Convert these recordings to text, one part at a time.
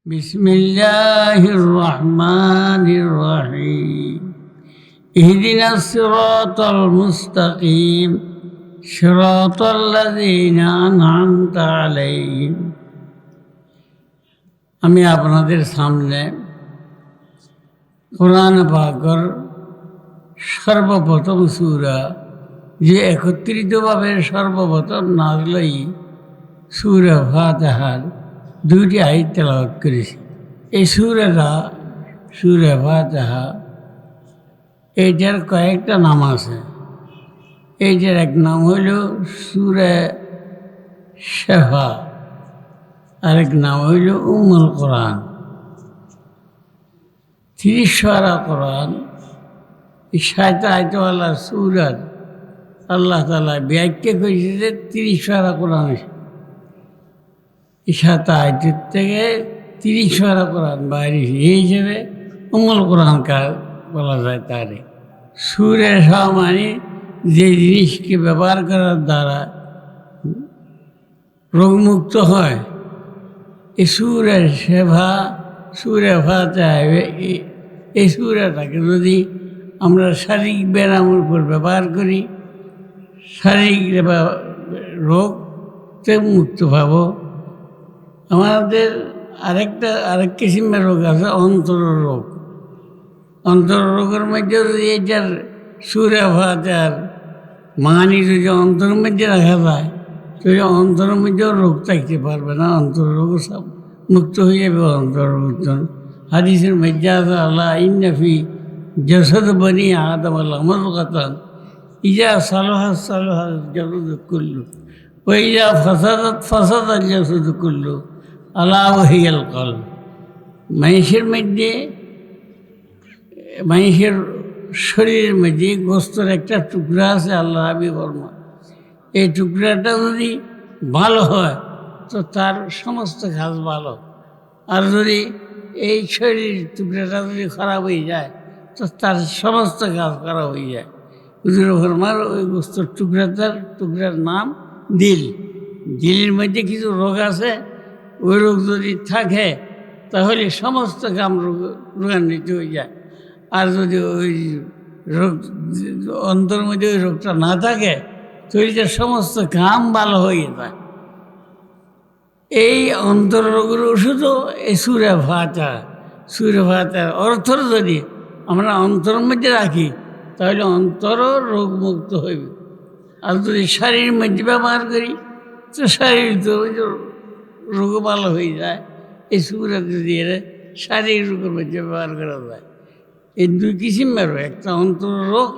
بسم الله الرحمن الرحيم اهدنا الصراط المستقيم صراط الذين أنعمت عليهم আমি আপনাদের সামনে কোরআন পাকের সর্বপ্রথম সূরা যে একত্রিতভাবে সর্বপ্রথম নাযিল সূরা ফাতিহার দুইটি আয়াত তেলাওয়াত করেছি। এই সূরা ফাতিহা এইটার কয়েকটা নাম আছে। এইটার এক নাম হইল সূরা শিফা, আরেক নাম হইল উম্মুল কোরআন। 30 পারা কোরআন, এই 7 আয়াতওয়ালা সূরার আল্লাহ তাআলা ব্যাখ্যা করেছে যে 30 পারা কোরআন। এই 7 আয়াতের থেকে 30 পারা কোরআন বাইরে এই হিসেবে উম্মুল কোরআন কার বলা যায়। তারে সূরা শিফা মানে যে জিনিসকে ব্যবহার করার দ্বারা রোগমুক্ত হয়, এই সূরা শিফা, সূরা ফাতিহা, এই সূরাটাকে যদি আমরা শারীরিক ব্যায়ামের উপর ব্যবহার করি, শারীরিক রোগ থেকে মুক্ত পাব। আমাদের আরেক কিসিমের রোগ আছে, অন্তর রোগ। অন্তর রোগের মধ্যে যদি এটার সূরা ফাতিহার মানি যদি অন্তরের মধ্যে রাখা যায়, তাহলে অন্তরের মধ্যেও রোগ থাকতে পারবে না, অন্তর রোগ সব মুক্ত হয়ে যাবে। অন্তর হাদিসের মধ্যে আছে আল্লাহ ইন্না ফি জাসাদ বনি আদম লামাদগাতান ইজা সালাহা সালাহাল জাসাদু কুল্লু ওয়া ইজা ফাসাদাত ফাসাদাল জাসাদু কুল্লু আলা ওয়াহিয়াল কলব। মানুষের শরীরের মধ্যে গোস্তের একটা টুকরা আছে, আল্লাহ হাবিব ফরমান, এই টুকরাটা যদি ভালো হয় তো তার সমস্ত কাজ ভালো। আর যদি এই শরীর টুকরাটা যদি খারাপ হয়ে যায় তো তার সমস্ত কাজ খারাপ হয়ে যায়। হুজুর ফরমান ওই গোস্তের টুকরার নাম দিল। দিলের মধ্যে কিছু রোগ আছে, ওই রোগ যদি থাকে তাহলে সমস্ত কাম রোগান্বিত হয়ে যায়। আর যদি ওই রোগ অন্তরের মধ্যে ওই রোগটা না থাকে তাহলে যে সমস্ত কাম ভালো হয়ে যায়। এই অন্তর রোগের ওষুধও এই সূরা ফাতিহার অর্থ যদি আমরা অন্তরের মধ্যে রাখি তাহলে অন্তরও রোগমুক্ত হইবে। আর যদি শারীরের মধ্যে ব্যবহার করি তো শারীরিক রোগ ভালো হয়ে যায়। এই সূরা যদি শারীরিক রোগের মধ্যে ব্যবহার করা যায়। এই দুই কিসিমের রোগ, একটা অন্তর রোগ,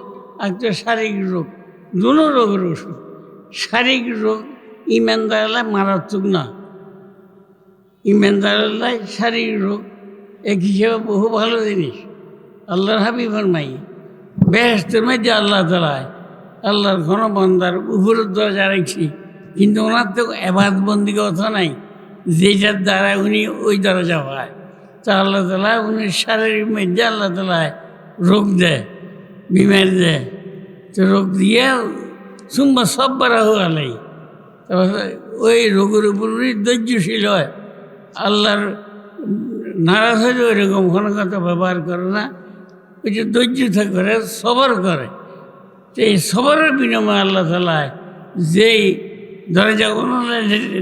একটা শারীরিক রোগ। দুটো রোগের ওষুধ। শারীরিক রোগ ইমানদার মারাত্মক না, ইমানদার শারীরিক রোগ এক হিসেবে বহু ভালো জিনিস। আল্লাহর হাবিব ফরমাই বেহেশতের মধ্যে আল্লাহ তাআলা আল্লাহর ঘন বান্দার উপরের দরজা রাখছি, কিন্তু ওনার তো এবাদত বন্দিকে কথা নাই যেটার দ্বারা উনি ওই দরজা পায়। তা আল্লাহ তাআলা উনি শারীরিক মধ্যে আল্লাহ তাআলা রোগ দেয়, বিমার দেয়। তো রোগ দিয়ে সুম্মা সাব্বারাহু আলাইহি, তারপর ওই রোগের উপর উনি ধৈর্যশীল হয়। আল্লাহর নারাজ হয়ে ওইরকম কোনো কথা ব্যবহার করে না, ওই যে ধৈর্য করে সবর করে। তো এই সবরের বিনিময়ে আল্লাহ তাআলা যেই দরজা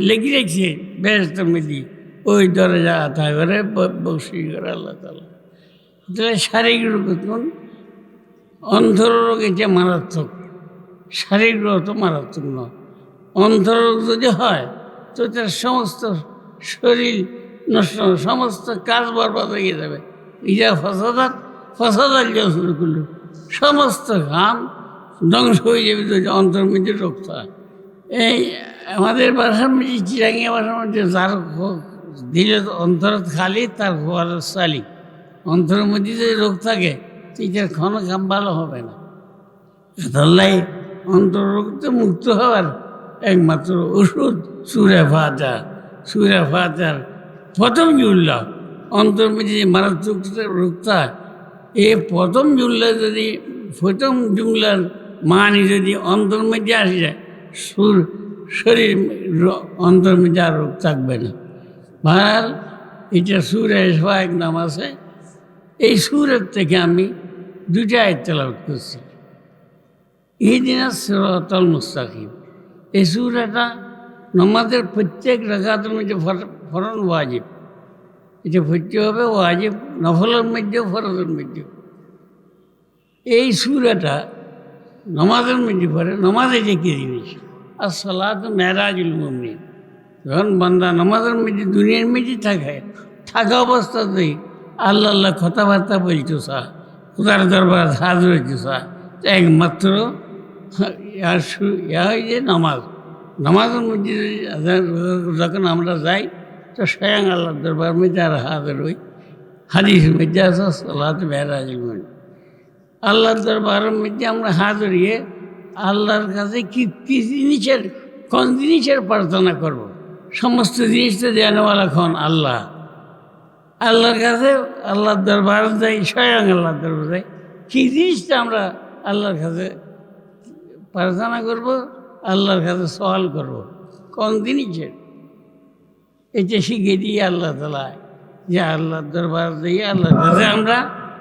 লেগে রেখেছে বেহেশতের মধ্যে, ওই দরজা আতা করে বসি করে আল্লাহ তাআলা। তাহলে শারীরিক রোগ অন্তর রোগ এটা মারাত্মক, শারীরিক রোগ তো মারাত্মক নয়। অন্তর রোগ যদি হয় তো তার সমস্ত শরীর নষ্ট, সমস্ত কাজ বরবাদ হয়ে যাবে। ইজা ফাসাদাল জাসাদু কুল্লু, সমস্ত ঘাম ধ্বংস হয়ে যাবে যদি অন্তর মধ্যে রোগ থাকে। এই আমাদের ভাষার মধ্যে চিরাঙ্গিয়া ভাষার মধ্যে যার দিলে অন্তর খালি তার ঘর চালি। অন্তরের মধ্যে যদি রোগ থাকে এটার কোনো কাম ভালো হবে না। তাহলে অন্তর রোগ তো মুক্ত হওয়ার একমাত্র ওষুধ সূরা ফাতিহার প্রথম জুমলা। অন্তর মধ্যে যে মারাত্মক রোগটা, এই প্রথম জুমলার মানি যদি অন্তর মধ্যে আসে যায়, শরীর অন্তর মধ্যে আর রোগ থাকবে না। ভার এটা সূরা এক নাম আছে। এই সূরের থেকে আমি দুইটা আয়াত তেলাওয়াত করছি। ইহদিনাস সিরাতাল মুস্তাকিম, এই সূরাটা নামাজের প্রত্যেক রাকাতের মধ্যে ফরজ ওয়াজিব। এটা পড়তে হবে ওয়াজিব, নফলের মধ্যেও ফরজের মধ্যেও। এই সূরাটা নামাজের মধ্যে পড়ে। নামাজে যে কী জিনিস, আর সালাতু মেরাজুল মুমিন। যখন বান্দা নামাজের মধ্যে দুনিয়ার মধ্যে থাকা অবস্থাতেই আল্লাহ আল্লাহ কথাবার্তা বলছো সা, খুদার দরবার হাজির হয়েছে সা, একমাত্র হয় যে নামাজের মধ্যে যখন আমরা যাই তো স্বয়ং আল্লাহর দরবার মধ্যে আর হাজির হই। হাদিসের মধ্যে আছে সালাতু মেরাজুল মুমিন। আল্লাহর দরবারের মধ্যে আমরা হাজির হয়ে আল্লাহর কাছে কি জিনিসের, কোন জিনিসের প্রার্থনা করব। সমস্ত জিনিসটা জানেওয়ালা খন আল্লাহ। আল্লাহর কাছে আল্লাহর দরবার যাই, স্বয়ং আল্লাহর দরবার যাই। কী জিনিসটা আমরা আল্লাহর কাছে প্রার্থনা করব, আল্লাহর কাছে সওয়াল করব, কোন জিনিসের, এটা শিখে দিয়ে আল্লাহ তাআলা যে আল্লাহর দরবার যাই আল্লাহর কাছে আমরা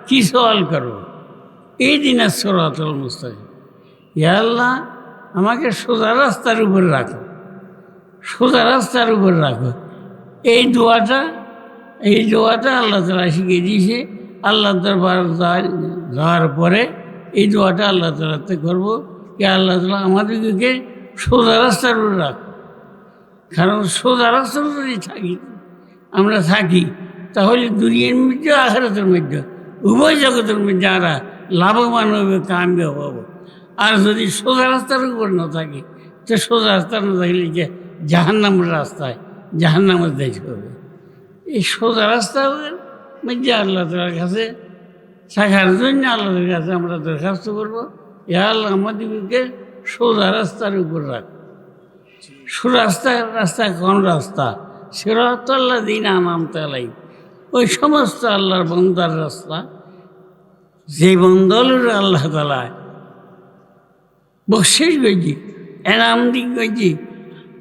কি সওয়াল করব। ইহদিনাস সিরাতাল মুস্তাকিম, ইয়া আল্লাহ আমাকে সোজা রাস্তার উপর রাখো, সোজা রাস্তার উপর রাখো। এই দোয়াটা আল্লাহ তাআলা শিখিয়ে দিয়েছে। আল্লাহর দরবার যাওয়ার পরে এই দোয়াটা আল্লাহ তাআলাতে করবো কি আল্লাহ তাআলা আমাদেরকে সোজা রাস্তার উপর রাখো। কারণ সোজা রাস্তার উপরে আমরা থাকি, তাহলে দুনিয়ার মধ্যে আখিরাতের মধ্যে উভয় জগতের মধ্যে আমরা লাভবান হবে, কামিয়াব হব। আর যদি সোজা রাস্তার উপর না থাকি, তো সোজা রাস্তা না থাকলে যে জাহান্নামের রাস্তায় জাহান্নামের দেখতে হবে। এই সোজা রাস্তার মধ্যে আল্লাহ তাআলার কাছে থাকার জন্য আল্লাহর কাছে আমরা দরখাস্ত করবো, ইয়া আল্লাহ আমাদেরকে সোজা রাস্তার উপর রাখ। রাস্তা কোন রাস্তা? সিরাতাল্লাযীনা আন'আমতা আলাইহিম, ওই সমস্ত আল্লাহর বান্দার রাস্তা, যে বান্দাদের আল্লাহ তাআলা বখশিশ গেছি, এনাম দিক গেছি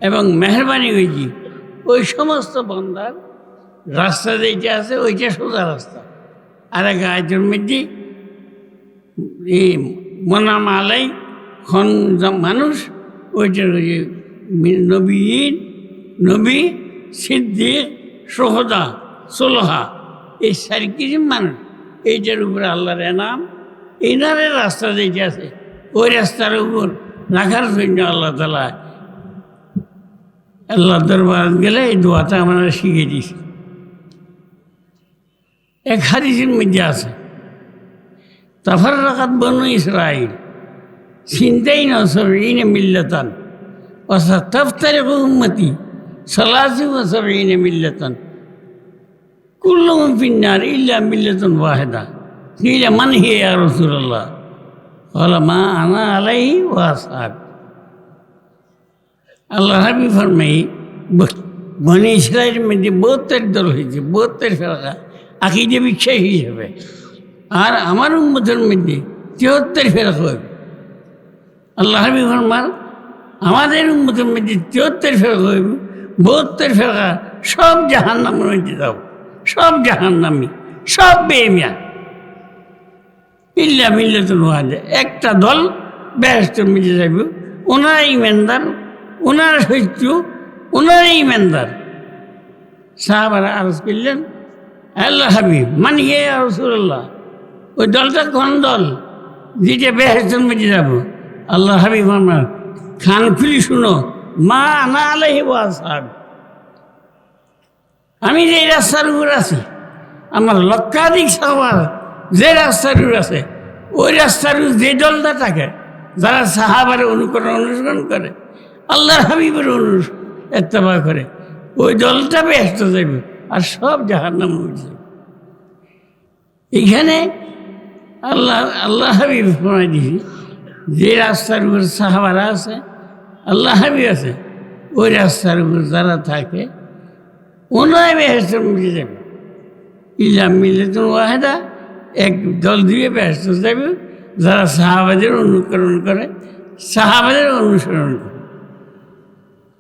এবং মেহরবানি গেছি, ওই সমস্ত বান্দার রাস্তা যেটা আছে ওইটা সোজা রাস্তা। আর এক আয়াতের মধ্যে এই মনাম আলাই খন মানুষ, ওইটার নবী সিদ্দিক সোহদা সোলহা, এই 4 কিসিম মানুষ, এইটার উপরে আল্লাহর এনাম। এনারের রাস্তা যেটা আছে ওই রাস্তার উপর রাখার জন্য আল্লাহ তাআলা আল্লাহ দরবার গেলে এই দোয়াটা আমরা শিখে দিয়েছি। এক হাদিসের মধ্যে আছে, তাফাররাকাত বনু ইসরাঈল সিনতাইনা সাবঈনা মিল্লাতান ওয়া সাতাফতারিকু উম্মতি সালাসিন ওয়া সাবঈনা মিল্লাতান কুল্লুহুম ফিন-নার ইল্লা মিল্লাতান ওয়াহিদা। কিলা মান হিয়া ইয়া রাসূলুল্লাহ? ক্বালা মা আনা আলাইহি ওয়া আসহাবি। আল্লাহ হাবিব ফরমাই, বনি ইসরাঈলের মধ্যে 72 দল হয়েছে, 72 ফেরকা আকীদা বিশ্বাস হিসেবে। আর আমার উম্মতের মধ্যে 73 ফেরকা হবে। আল্লাহ হাবিব ফরমান আমাদের উম্মতের মধ্যে 73 ফেরকা হইব, 72 ফেরকা সব জাহান্নামের মধ্যে যাব, সব জাহান্নামী, সব বেঈমান। ইল্লা মিল্লাতুন ওয়াহিদা, একটা দল বেহেশতের মধ্যে যাইব, ওনারা ইমানদার, ওনারা সত্য, ওনারা ইমানদার। সাহাবারা আরজ করলেন, আল্লাহ হাবিব মান হিয়া ইয়া রাসূলুল্লাহ? ওই দলটা কোন দল যেটা বেহেশতের মধ্যে যাব? আল্লাহ হাবিব আমার খান খুলি শুনো, মা আনা আলাইহি ওয়া আসহাবি, আমি যে রাস্তার উপর আছি, আমার লক্ষাধিক সাহাবা যে রাস্তার উপর আছে, ওই রাস্তার যে দলটা থাকে, যারা সাহাবার অনুসরণ করে, আল্লাহর হাবিবের ইত্তেবা করে, ওই দলটা বেহেশত যাবে আর সব জাহান্নামে উঠে যাবে। এখানে আল্লাহ হাবিব শোনাই দিছি, যে রাস্তার উপর সাহাবারা আছে, আল্লাহ হাবিব আছে, ওই রাস্তার উপর যারা থাকে ওনারাই বেহেশতের মধ্যে যাবে। ইল্লা মিল্লাতুন ওয়াহিদা, এক দল দিয়ে বেহেশত যাবে যারা সাহাবাদের অনুকরণ করে, সাহাবাদের অনুসরণ করে।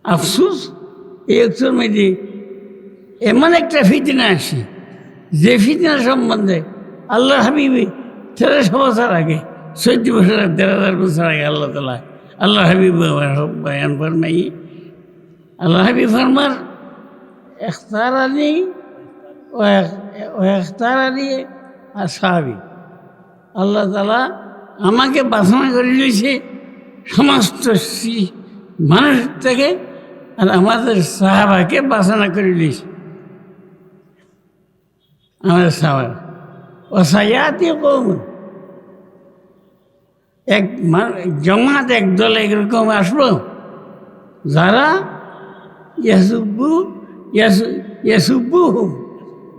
আফসোস এই অক্ষর মধ্যে এমন একটা ফিতনা আসে, যে ফিতনা সম্বন্ধে আল্লাহ হাবিবি 1300 বছর আগে, 14 বছর 13,000 বছর আগে আল্লাহ হাবিব বয়ান ফরমাই। আল্লাহ হাবিব ফরমার এখতারানি আসহাবি, আল্লাহ তাআলা আমাকে বাছনা করে দিয়েছে সমস্ত মানুষ থেকে, আর আমাদের সাহাবাকে বাছনা করে দিয়েছে। আমাদের সাহাবা অসায়াতি কওম, এক জমাত, এক দল এরকম আসবো যারা ইয়াসুব্বুহুম,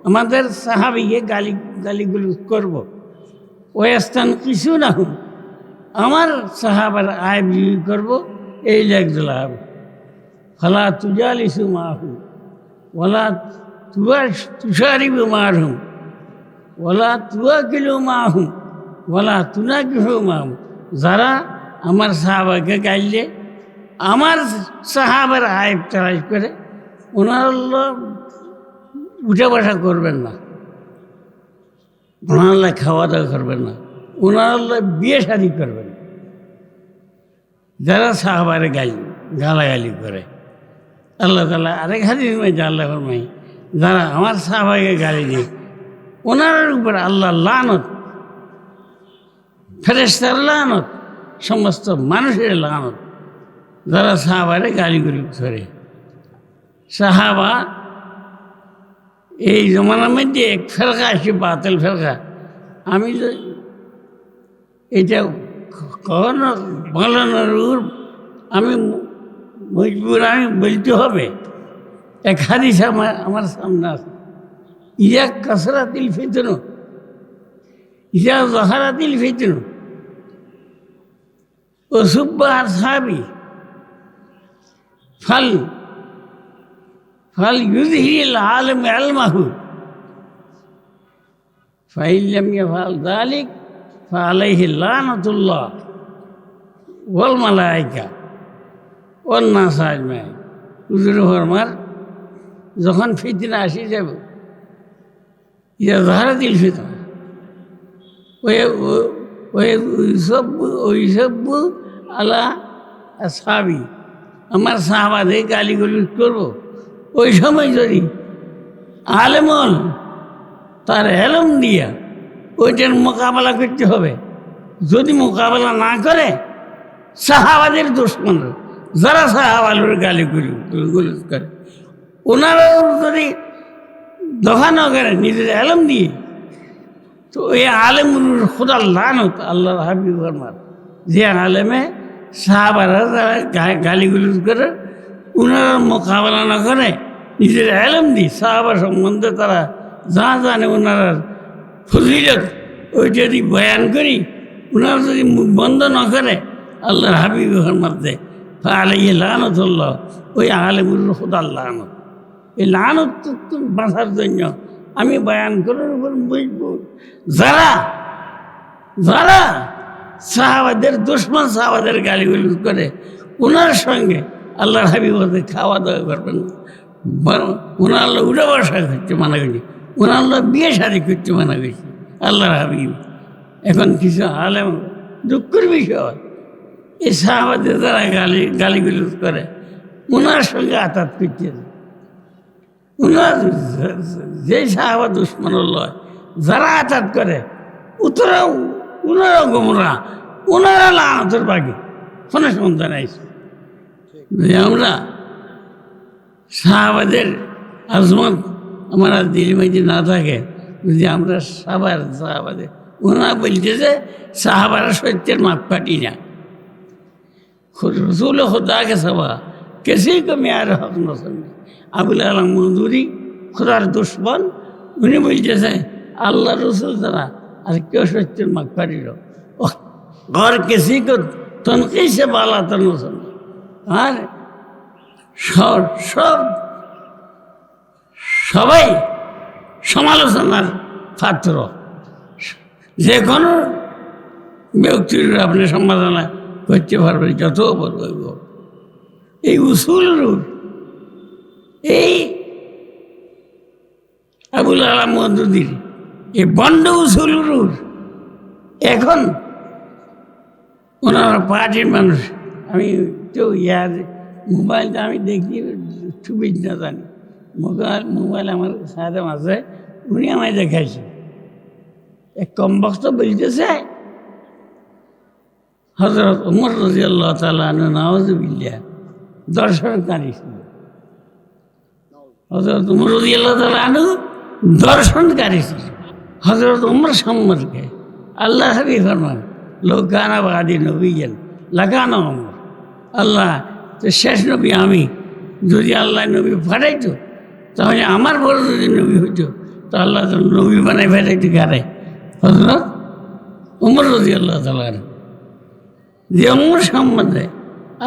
আমাদের সাহাবিকে গালিগুলো করবো, ওয়াস্তান কিছু না হুম, আমার সাহাবার আয় বিক্রি করবো, এই একদল হবে। ফালা তুজালিসু মাহুম ওয়ালা তুশারিবু মাহুম ওয়ালা তুয়াকিলু মাহুম ওয়ালা তুনাকিহু মাহুম, যারা আমার সাহাবাকে গাইলে, আমার সাহাবার আয় তারাই করে, ওনার উঠে বসা করবেন না, ওনার খাওয়া দাওয়া করবেন না, ওনার বিয়ে শাদী করবেন। যারা সাহাবারে গালাগালি করে, আল্লাহ তাআলা আরেক হাদিস মধ্যে আল্লাহ ফরমাই, যারা আমার সাহাবাকে গালি দিয়ে, ওনার উপর আল্লাহ লানত, ফেরেশতার লানত, সমস্ত মানুষের লানত, যারা সাহাবারে গালিগুলি করে। সাহাবা এই জমানার মধ্যে এক ফেরকা আসে, বাতিল ফেরকা। আমি তো এটা কখনো বলানোর আমি মজবুর, আমি বলতে হবে। এক হাদিস আমার সামনে আছে, ইয়া কাসরাতিল ফিতনু ইয়া যাহারাতিল ফিতনু ওয়াসুব্বা আসহাবি ফাল ইউযহিরিল আলিম ইলমাহু ফাইন লাম ইয়াফআল যালিক ফাআলাইহি লানাতুল্লাহ ওয়াল মালায়েকা ওয়ান নাস আজমাইন। হুজুর ফরমার, যখন ফিতনা আসি যাব, ইয়া যাহারাতিল ফিতনা ওয়াইসাব্বু আলা আসহাবি, আমার সাহাবাদের গালিগুলি করবো, ওই সময় যদি আলেমল তার এলম দিয়া ওইটার মোকাবেলা করতে হবে। যদি মোকাবেলা না করে, সাহাবাদের দুশমন যারা সাহাবাদের গালিগুলি করে, ওনারাও যদি দফা না করে নিজের এলম দিয়ে, তো ওই আলেমুল খোদার লানত আল্লাহর হাবিব ফরমান, যে আলেমে সাহাবারা যারা গালিগুলি করে, ওনারা মোকাবেলা না করে নিজের এলম দিই, সাহাবা সম্বন্ধে তারা যা জানে, ওনারা ফজিলত ওই যদি বয়ান করি, ওনারা যদি মুখ বন্ধ না করে, আল্লাহর হাবিব ফরমান দেয় আলাইহি লানাতুল্লাহ, ওই আলেমুল খোদার লানত। এই লানত বাঁচার জন্য আমি বয়ান করার উপর বুঝবো, যারা যারা সাহাবাদের দুশমন, সাহাবাদের গালিগুলি করে, ওনার সঙ্গে আল্লাহর হাবিব খাওয়া দাওয়া করবেন না, ওনার উড়ে বসা করতে মানা গেছি, ওনার বিয়ে শাদী করতে মানা গেছি আল্লাহর হাবিব। এখন কিছু আলেম, দুঃখের বিষয়, এই সাহাবাদের যারা গালিগুলি করে, ওনার সঙ্গে আঘাত করতে, ওনার যে সাহাবা দুশ্মন লয়, যারা আঘাত করে, ওনারাও গোমরা, ওনারা লানতের বাকি কোনো সন্তান আইছে। আমরা সাহাবাদের আজমত আমার দিল্লি মাঝে না থাকে, যদি আমরা সাহাবাদের, ওনারা বলছে যে সাহাবারা সত্যের মাপ কাটি না, রসুল খুদা के सवा किसी को म्यार हक न समझे। আবুল আলম মজুরি খুদার দুশ্মন, উনি বলতেছে আল্লাহ রসুল দ্বারা আর কেউ সত্যের মাপ কাটিল, और किसी को तनकी से बाला तो न समझे। আর সবাই সমালোচনার পাত্র, যে কোনো ব্যক্তির আপনি সমালোচনা করতে পারবেন, যত বলব। এই উসুল রূপ, এই আবুল আলাম মদুদির এই বন্ড উসুলুর এখন ওনারা পার্টির মানুষ। আমি তো মোবাইলটা আমি দেখি ছবি না জানি, মোবাইল আমার সাথে মাঝে উনি আমায় দেখাইছে। এক কমবক্ত বলতেছে হযরত ওমর রাদিয়াল্লাহু তাআলা আনহু নাউযুবিল্লাহ দর্শনকারী ছিল। হযরত ওমর রাদিয়াল্লাহু তাআলা আনহু দর্শনকারী ছিল। হযরত ওমর সম্পর্কে আল্লাহ হাবিব ফরমান লো কানা বাদি নবিয়্যান লাকানা ওমর। আল্লাহ তো শেষ নবী আমি, যদি আল্লাহ নবী পাঠাইতো তাহলে আমার বড় যদি নবী হইতো তো আল্লাহ তো নবী বানাই ফেলাইতে কারে? হযরত ওমর রাদিয়াল্লাহু তাআলা আনহু। যে ওমর সম্বন্ধে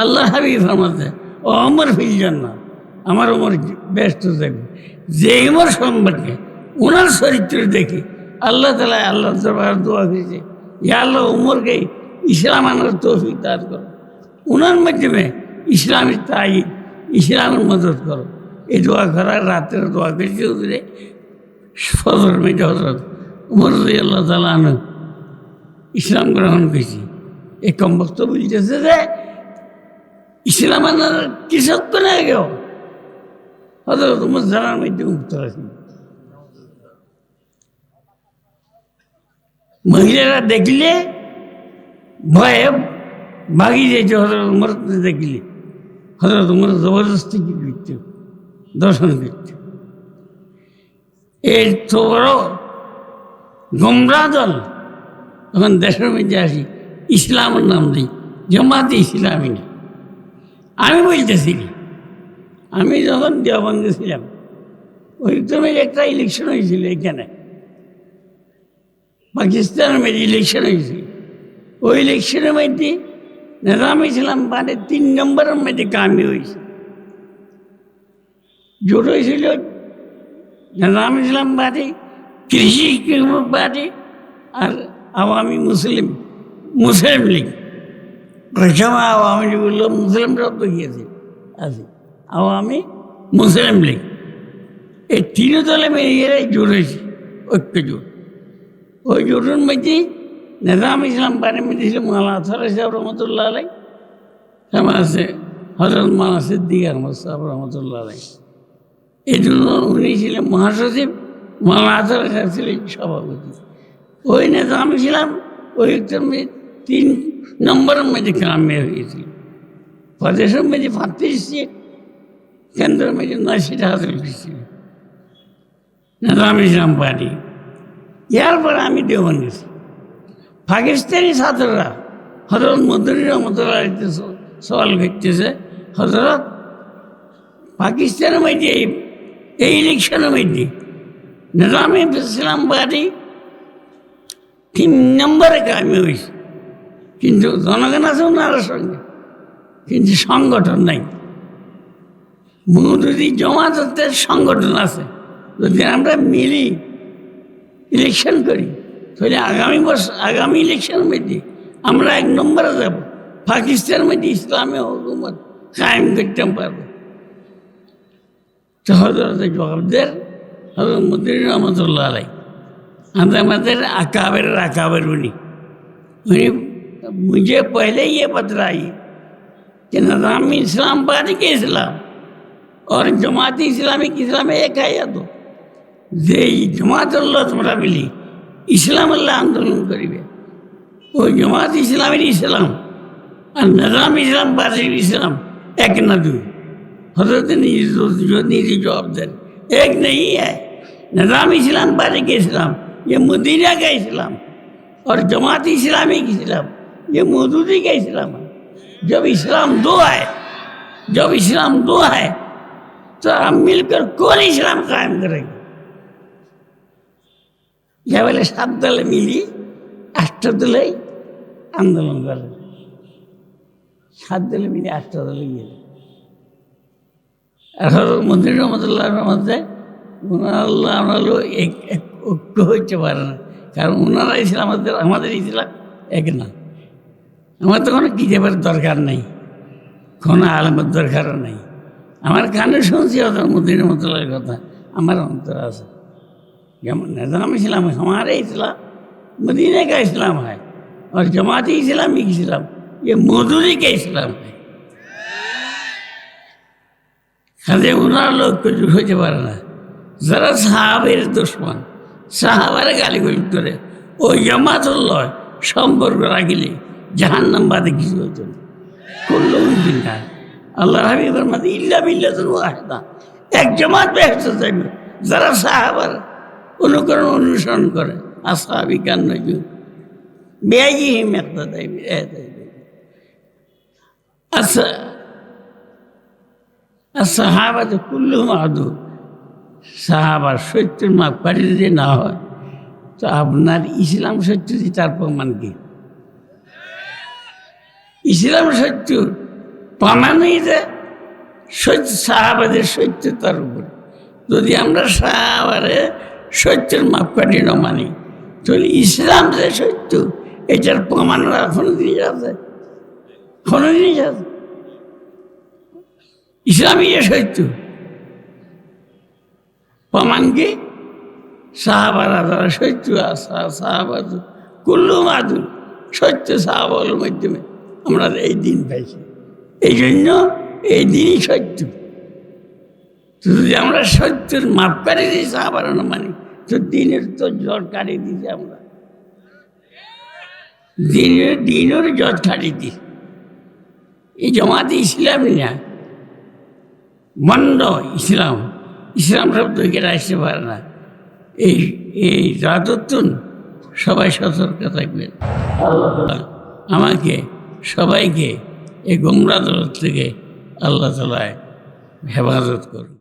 আল্লাহ হাবিব ফরমাতে ও ওমর ফিল জান্নাত, আমার ওমর ব্যস্ত থাকবে। যে ওমর সম্পর্কে ওনার চরিত্র দেখি আল্লাহ তাআলা আল্লাহ দরবারে দোয়া করেছে, ইয়া আল্লাহ ওমরকে ইসলাম আনার তৌফিক দান করো, ওনার মাধ্যমে ইসলামের তাইদ ইসলামের মদত করো। এই দোয়া করার রাতের দোয়া করেছে হুজুরে ফজর মেজে হযরত ওমর রাদিয়াল্লাহু তাআলা আনহু ইসলাম গ্রহণ করেছি। এই কমবক্ত বলতেছে যে ইসলাম আনার কিছুক্ষণ আগেও হযরত ওমর জানার মধ্যে মুক্ত আছে। মহিলারা দেখলে ভয়ে ভাগি যেত, হযরত ওমর দেখলে হযরত ওমর জবরদস্তি কি করত, দর্শন করত। এর তো বড় গোমরা দল তখন দেশের মধ্যে আসি ইসলামের নাম দিই জামাতে ইসলামী না। আমি বলতেছি না, আমি যখন দেওবন্দে ছিলাম ওই সময় একটা ইলেকশন হয়েছিল এখানে, পাকিস্তানের মধ্যে ইলেকশন হয়েছিল। ওই ইলেকশনের মধ্যে নিজাম ইসলাম মানে 3 নম্বরের মধ্যে কামি হয়েছে। জোট হয়েছিল নিজাম ইসলাম পার্টি, কৃষি পার্টি আর আওয়ামী মুসলিম লীগ। ওই সময় আওয়ামী লীগ বললো মুসলিমরাও তো গিয়েছে আছে, আওয়ামী মুসলিম লীগ এই 3 দলে মিলিয়ে জোট হয়েছে, ঐক্য জোট। ওই জোটের মধ্যে নিজাম ইসলাম পার্টির মধ্যে ছিল মাওলানা আতহার সাহেব রহমতুল্লাহ আলাই, আমার আছে হযরত মাওলানা সিদ্দিক আহমদ সাহেব রহমতুল্লাহ আলাই। এই জন্য উনি ছিলেন মহাসচিব, মাওলানা আতহার সাহেব ছিলেন সভাপতি। ওই নিজাম ইসলাম ওই 3 নম্বরের মধ্যে কামিয়াব হয়েছিল। প্রদেশের মধ্যে 35 সিট, কেন্দ্রের মধ্যে 9 সিট হাসিল করেছিল নিজাম ইসলাম পার্টি। এরপরে আমি দেওবন্দ গেছি। পাকিস্তানি ছাত্ররা হযরত মদনী রহমতুল্লাহ সওয়াল করতেছে, হযরত পাকিস্তানের মধ্যে এই ইলেকশনের মধ্যে নিজাম ইসলাম পার্টি 3 নম্বরে কামি হয়েছে, কিন্তু জনগণ আছে ওনার সঙ্গে, কিন্তু সংগঠন নাই। মৌদুদি জামাতের সংগঠন আছে, যদি আমরা মিলি ইলেকশন করি তাহলে আগামী ইলেকশনের মধ্যে আমরা 1 নম্বরে যাব, পাকিস্তানের মধ্যে ইসলামী হুকুমত কায়েম করতে পারবো। তো হযরত জবাবদের হযরত মদনী রহমতুল্লাহ আলাই আমাদের अकाबर उन्हीं मुझे पहले ये बतलाइए कि निज़ाम इस्लाम पार्टी के इस्लाम और जमात इस्लामी की इस्लाम एक है या दो? जे जमात अल्लाह तुम्हारा मिली इस्लाम अल्लाह आंदोलन करिए और जमात इस्लामी इस्लाम और निज़ाम इस्लाम पार्टी इस्लाम एक न दो। हजरत निजी जवाबदारी एक नहीं है। निज़ाम इस्लाम पार्टी के इस्लाम ये मदीना का इस्लाम और जमात इस्लामी की इस्लाम ये मौदूदी का इस्लाम है। जब इस्लाम दो है तो हम मिलकर कौन इस्लाम कायम करेंगे? यह बोले 7 दल मिली 8 दल आंदोलन कर 7 दल मिली 8 दल गए। মদনী রহমতুল্লাহ মধ্যে ওনারা এক ঐক্য হইতে পারে না, কারণ ওনারা ইসলাম আমাদের ইসলাম এক না। আমার তো কোনো কিতাবের দরকার নেই, কোনো আলেমের দরকারও নেই। আমার কানে শুনছি ওদের মদনী রহমতুল্লাহর কথা, আমার অন্তর আছে। যেমন निज़ाम इस्लाम हमारे इस्लाम मदीने का इस्लाम है और जमाती इस्लामी इस्लाम ये मौदूदी का इस्लाम है। खाली उनार लोग कुछ होते पारे ना जरा साहाबेर दुश्मन साहाबारे गाली गलत करे ओ जमातुल्लाह সম্পর্ক রাখিলে জাহান্নাম বাদে কিছু হতো না। করলো দিনটা আল্লাহ হাবিবের মাঝে ইল্লা বিল্লাতুল ওয়াহিদা এক জামাত বেহেশতে যাবে যারা সাহাবার অনুকরণ অনুসরণ করে আসহাবি কান্নজু বেআইহিম ইক্তাদাই আচ্ছা সাহাবাত কুল্লুহুম আদু সাহাবার সত্যের মাপকাঠি যদি না হয় তো আপনার ইসলাম সত্য তার প্রমাণ কি? ইসলাম সত্য প্রমাণই যে সত্য সাহাবাদের সত্যতার উপরে। যদি আমরা সাহাবারে সত্যের মাপকাঠি না মানি তাহলে ইসলাম যে সত্য এটার প্রমাণ কোনো জিনিস আছে? কোনো জিনিস আছে? ইসলামই যে সত্য প্রমাণ কি? সাহাবারা যারা সত্য সাহাবাদ কুল্লু মাদুল সত্য সাহাবার মাধ্যমে আমরা এই দিন পাইছি। এই জন্য এই দিনই সত্য। যদি আমরা সত্যের মাপকাঠি দিই সাহাবারা না মানি তো দিনের তো জট কাটিয়ে দিছি আমরা, দিনের জট কাটিয়ে দিই। এই জমাতে ইসলাম না মন্দ ইসলাম, ইসলাম শব্দ কেটে আসতে পারে না। এই রাতত্বন সবাই সতর্ক থাকবেন। আল্লাহ আমাকে সবাইকে এই গোমরা দল থেকে আল্লাহ তাআলা হেফাজত করুন।